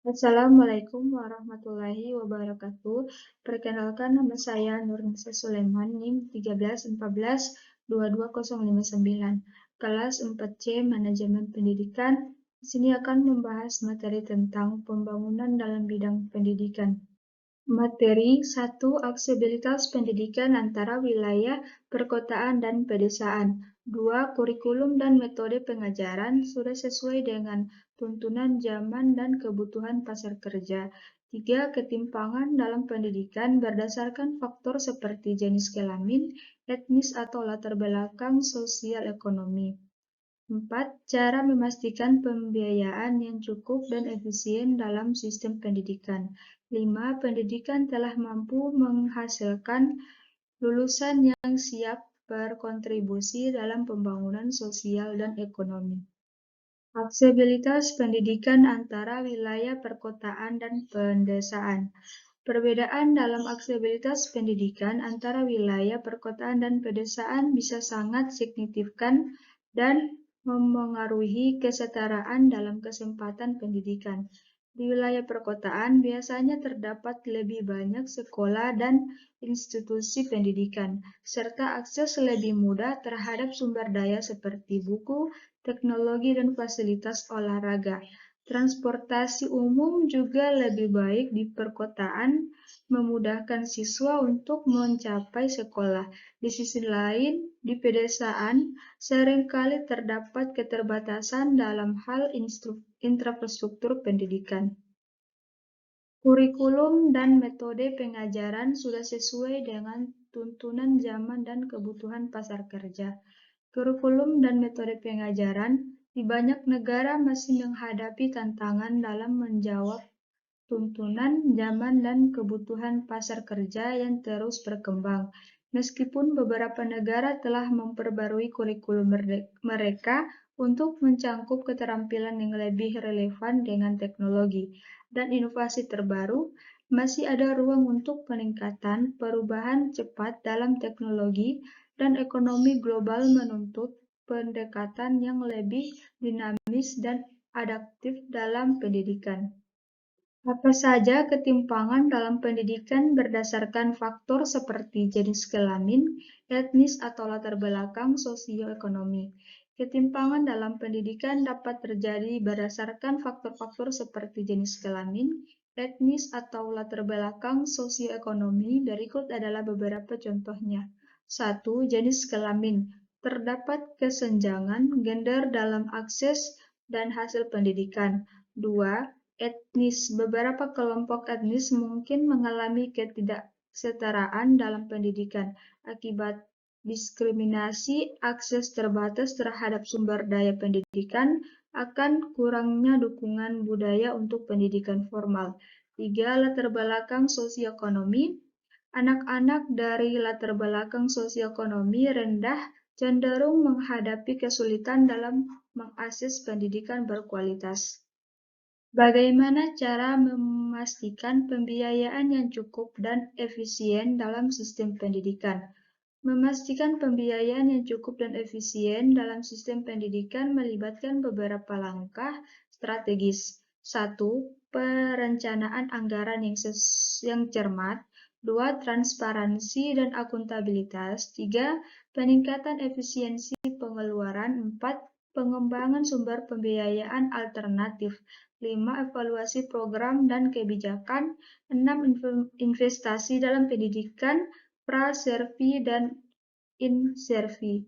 Assalamualaikum warahmatullahi wabarakatuh. Perkenalkan nama saya Nurnisa Sulaiman, NIM 131422059, kelas 4C Manajemen Pendidikan. Di sini akan membahas materi tentang pembangunan dalam bidang pendidikan. Materi 1. Aksesibilitas pendidikan antara wilayah, perkotaan, dan pedesaan. 2. Kurikulum dan metode pengajaran sudah sesuai dengan tuntunan zaman dan kebutuhan pasar kerja. 3. Ketimpangan dalam pendidikan berdasarkan faktor seperti jenis kelamin, etnis, atau latar belakang sosial ekonomi. 4. Cara memastikan pembiayaan yang cukup dan efisien dalam sistem pendidikan. 5. Pendidikan telah mampu menghasilkan lulusan yang siap berkontribusi dalam pembangunan sosial dan ekonomi. Aksesibilitas pendidikan antara wilayah perkotaan dan pedesaan. Perbedaan dalam aksesibilitas pendidikan antara wilayah perkotaan dan pedesaan bisa sangat signifikan dan memengaruhi kesetaraan dalam kesempatan pendidikan. Di wilayah perkotaan biasanya terdapat lebih banyak sekolah dan institusi pendidikan, serta akses lebih mudah terhadap sumber daya seperti buku, teknologi, dan fasilitas olahraga. Transportasi umum juga lebih baik di perkotaan, memudahkan siswa untuk mencapai sekolah. Di sisi lain, di pedesaan, seringkali terdapat keterbatasan dalam hal infrastruktur pendidikan. Kurikulum dan metode pengajaran sudah sesuai dengan tuntunan zaman dan kebutuhan pasar kerja. Kurikulum dan metode pengajaran di banyak negara masih menghadapi tantangan dalam menjawab tuntunan zaman dan kebutuhan pasar kerja yang terus berkembang. Meskipun beberapa negara telah memperbarui kurikulum mereka untuk mencangkup keterampilan yang lebih relevan dengan teknologi dan inovasi terbaru, masih ada ruang untuk peningkatan. Perubahan cepat dalam teknologi dan ekonomi global menuntut pendekatan yang lebih dinamis dan adaptif dalam pendidikan. Apa saja ketimpangan dalam pendidikan berdasarkan faktor seperti jenis kelamin, etnis, atau latar belakang sosioekonomi? Ketimpangan dalam pendidikan dapat terjadi berdasarkan faktor-faktor seperti jenis kelamin, etnis, atau latar belakang sosioekonomi. Berikut adalah beberapa contohnya. 1. Jenis kelamin. Terdapat kesenjangan gender dalam akses dan hasil pendidikan. 2. Etnis. Beberapa kelompok etnis mungkin mengalami ketidaksetaraan dalam pendidikan akibat diskriminasi, akses terbatas terhadap sumber daya pendidikan, akan kurangnya dukungan budaya untuk pendidikan formal. 3. Latar belakang sosioekonomi. Anak-anak dari latar belakang sosioekonomi rendah cenderung menghadapi kesulitan dalam mengakses pendidikan berkualitas. Bagaimana cara memastikan pembiayaan yang cukup dan efisien dalam sistem pendidikan? Memastikan pembiayaan yang cukup dan efisien dalam sistem pendidikan melibatkan beberapa langkah strategis. 1. Perencanaan anggaran yang cermat. 2. Transparansi dan akuntabilitas. 3. Peningkatan efisiensi pengeluaran. 4. Pengembangan sumber pembiayaan alternatif. 5. Evaluasi program dan kebijakan. 6. Investasi dalam pendidikan pra-servi dan in-servi.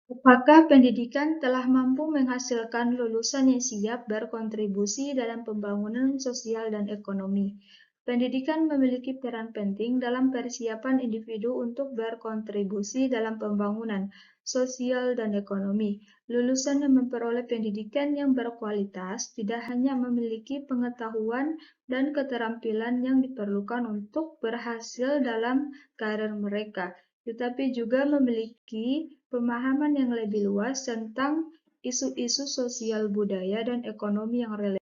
Apakah pendidikan telah mampu menghasilkan lulusan yang siap berkontribusi dalam pembangunan sosial dan ekonomi? Pendidikan memiliki peran penting dalam persiapan individu untuk berkontribusi dalam pembangunan sosial dan ekonomi. Lulusan yang memperoleh pendidikan yang berkualitas tidak hanya memiliki pengetahuan dan keterampilan yang diperlukan untuk berhasil dalam karir mereka, tetapi juga memiliki pemahaman yang lebih luas tentang isu-isu sosial, budaya, dan ekonomi yang relevan.